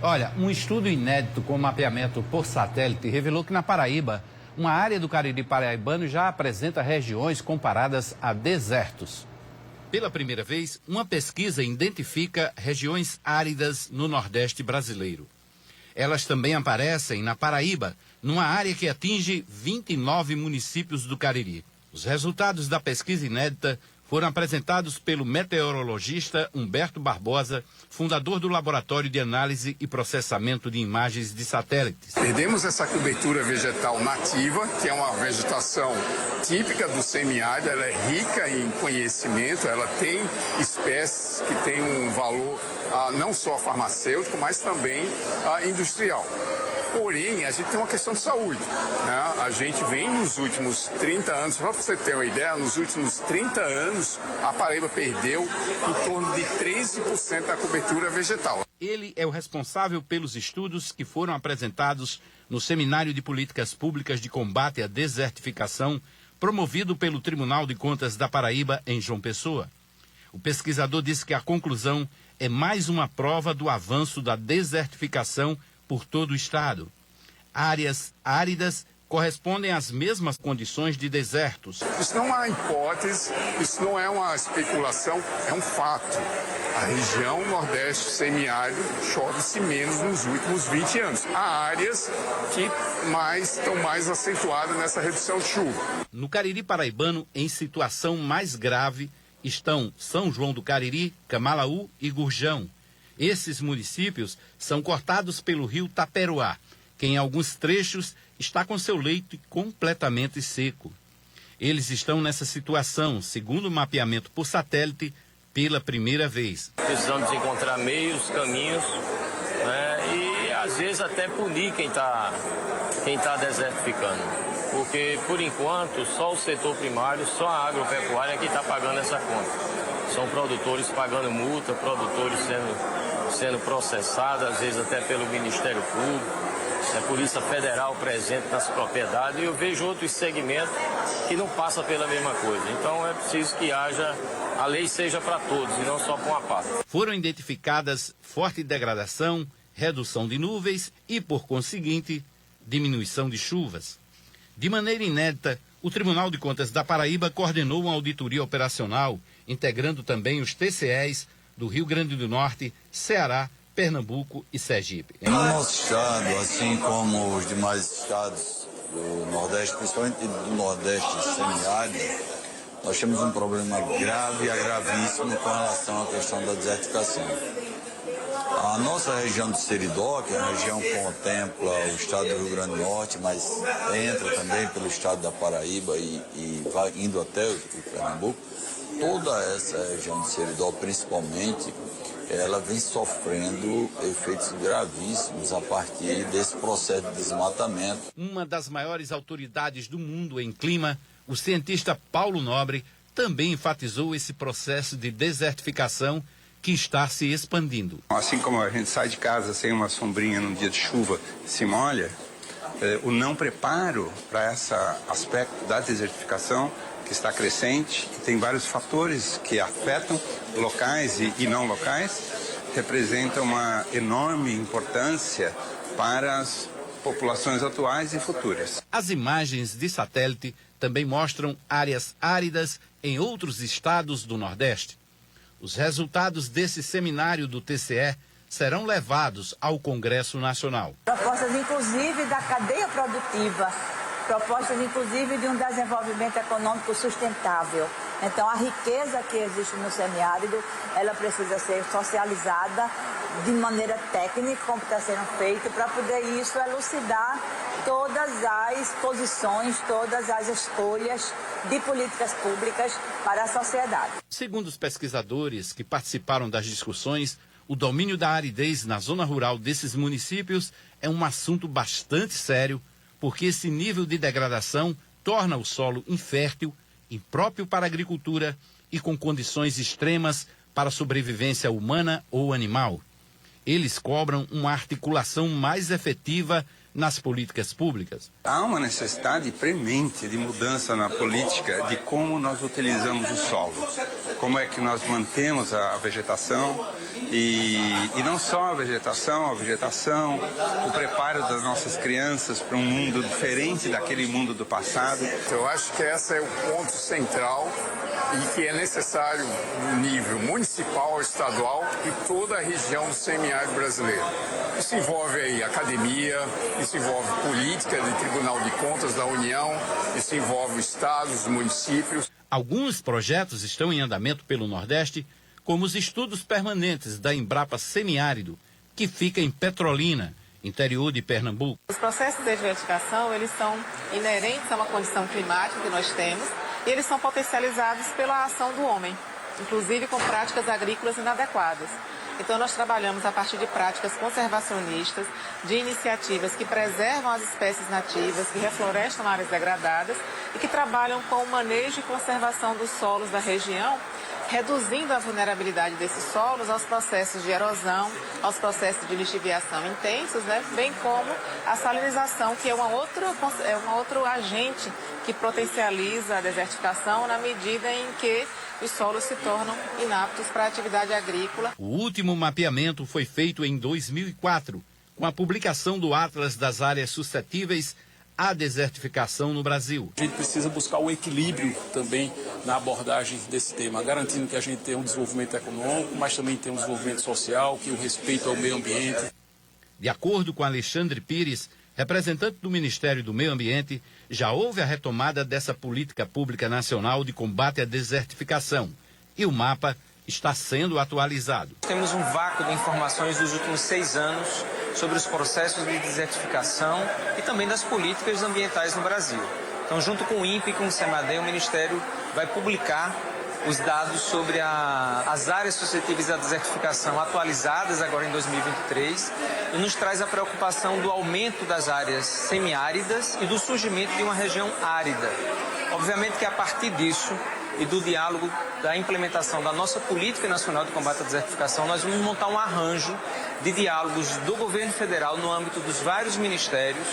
Olha, um estudo inédito com mapeamento por satélite revelou que na Paraíba, uma área do Cariri paraibano já apresenta regiões comparadas a desertos. Pela primeira vez, uma pesquisa identifica regiões áridas no Nordeste brasileiro. Elas também aparecem na Paraíba, numa área que atinge 29 municípios do Cariri. Os resultados da pesquisa inédita foram apresentados pelo meteorologista Humberto Barbosa, fundador do Laboratório de Análise e Processamento de Imagens de Satélites. Perdemos essa cobertura vegetal nativa, que é uma vegetação típica do semiárido, ela é rica em conhecimento, ela tem espécies que têm um valor não só farmacêutico, mas também industrial. Porém, a gente tem uma questão de saúde, né? A gente vem nos últimos 30 anos, só para você ter uma ideia, nos últimos 30 anos, a Paraíba perdeu em torno de 13% da cobertura vegetal. Ele é o responsável pelos estudos que foram apresentados no Seminário de Políticas Públicas de Combate à Desertificação, promovido pelo Tribunal de Contas da Paraíba, em João Pessoa. O pesquisador disse que a conclusão é mais uma prova do avanço da desertificação por todo o estado. Áreas áridas correspondem às mesmas condições de desertos. Isso não é uma hipótese, isso não é uma especulação, é um fato. A região nordeste semiárido chove-se menos nos últimos 20 anos. Há áreas que estão mais acentuadas nessa redução de chuva. No Cariri paraibano, em situação mais grave, estão São João do Cariri, Camalaú e Gurjão. Esses municípios são cortados pelo rio Taperoá, que em alguns trechos está com seu leito completamente seco. Eles estão nessa situação, segundo o mapeamento por satélite, pela primeira vez. Precisamos encontrar meios, caminhos, né, e às vezes até punir quem tá desertificando. Porque, por enquanto, só o setor primário, só a agropecuária que está pagando essa conta. São produtores pagando multa, produtores sendo processados, às vezes até pelo Ministério Público, a Polícia Federal presente nas propriedades, e eu vejo outros segmentos que não passam pela mesma coisa. Então é preciso que a lei seja para todos e não só para uma parte. Foram identificadas forte degradação, redução de nuvens e, por conseguinte, diminuição de chuvas. De maneira inédita, o Tribunal de Contas da Paraíba coordenou uma auditoria operacional, integrando também os TCEs do Rio Grande do Norte, Ceará, Pernambuco e Sergipe. No nosso estado, assim como os demais estados do Nordeste, principalmente do Nordeste semiárido, nós temos um problema grave e gravíssimo com relação à questão da desertificação. A nossa região do Seridó, que é uma região que contempla o estado do Rio Grande do Norte, mas entra também pelo estado da Paraíba e vai indo até o Pernambuco, toda essa região do Seridó, principalmente, ela vem sofrendo efeitos gravíssimos a partir desse processo de desmatamento. Uma das maiores autoridades do mundo em clima, o cientista Paulo Nobre, também enfatizou esse processo de desertificação que está se expandindo. Assim como a gente sai de casa sem uma sombrinha num dia de chuva e se molha, o não preparo para esse aspecto da desertificação, que está crescente, que tem vários fatores que afetam locais e não locais, representa uma enorme importância para as populações atuais e futuras. As imagens de satélite também mostram áreas áridas em outros estados do Nordeste. Os resultados desse seminário do TCE serão levados ao Congresso Nacional. Propostas, inclusive, da cadeia produtiva, propostas, inclusive, de um desenvolvimento econômico sustentável. Então, a riqueza que existe no semiárido, ela precisa ser socializada de maneira técnica, como está sendo feito, para poder isso elucidar todas as posições, todas as escolhas de políticas públicas para a sociedade. Segundo os pesquisadores que participaram das discussões, o domínio da aridez na zona rural desses municípios é um assunto bastante sério, porque esse nível de degradação torna o solo infértil, impróprio para a agricultura e com condições extremas para a sobrevivência humana ou animal. Eles cobram uma articulação mais efetiva nas políticas públicas. Há uma necessidade premente de mudança na política de como nós utilizamos o solo. como é que nós mantemos a vegetação e não só a vegetação, o preparo das nossas crianças para um mundo diferente daquele mundo do passado. Eu acho que esse é o ponto central e que é necessário no nível municipal, estadual e toda a região do semiárido brasileiro. Isso envolve aí academia, isso envolve política de Tribunal de Contas da União, isso envolve estados, os municípios. Alguns projetos estão em andamento pelo Nordeste, como os estudos permanentes da Embrapa Semiárido, que fica em Petrolina, interior de Pernambuco. Os processos de desertificação, eles são inerentes a uma condição climática que nós temos e eles são potencializados pela ação do homem, inclusive com práticas agrícolas inadequadas. Então, nós trabalhamos a partir de práticas conservacionistas, de iniciativas que preservam as espécies nativas, que reflorestam áreas degradadas e que trabalham com o manejo e conservação dos solos da região, reduzindo a vulnerabilidade desses solos aos processos de erosão, aos processos de lixiviação intensos, bem como a salinização, que é um outro agente que potencializa a desertificação na medida em que os solos se tornam inaptos para a atividade agrícola. O último mapeamento foi feito em 2004, com a publicação do Atlas das Áreas Suscetíveis à Desertificação no Brasil. A gente precisa buscar o equilíbrio também na abordagem desse tema, garantindo que a gente tenha um desenvolvimento econômico, mas também tenha um desenvolvimento social, que o respeito ao meio ambiente. De acordo com Alexandre Pires, representante do Ministério do Meio Ambiente, já houve a retomada dessa política pública nacional de combate à desertificação e o mapa está sendo atualizado. Temos um vácuo de informações dos últimos 6 anos sobre os processos de desertificação e também das políticas ambientais no Brasil. Então, junto com o INPE e com o SEMADEM, o Ministério vai publicar os dados sobre as áreas suscetíveis à desertificação atualizadas agora em 2023 e nos traz a preocupação do aumento das áreas semiáridas e do surgimento de uma região árida. Obviamente que a partir disso e do diálogo da implementação da nossa Política Nacional de Combate à Desertificação, nós vamos montar um arranjo de diálogos do governo federal no âmbito dos vários ministérios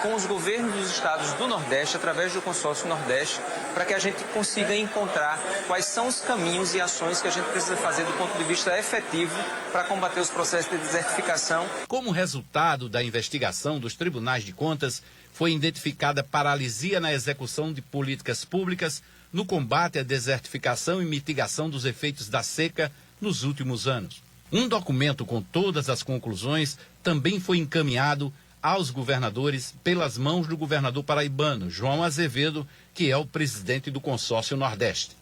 com os governos dos estados do Nordeste, através do Consórcio Nordeste, para que a gente consiga encontrar quais são os caminhos e ações que a gente precisa fazer do ponto de vista efetivo para combater os processos de desertificação. Como resultado da investigação dos tribunais de contas, foi identificada paralisia na execução de políticas públicas no combate à desertificação e mitigação dos efeitos da seca nos últimos anos. Um documento com todas as conclusões também foi encaminhado aos governadores pelas mãos do governador paraibano, João Azevedo, que é o presidente do Consórcio Nordeste.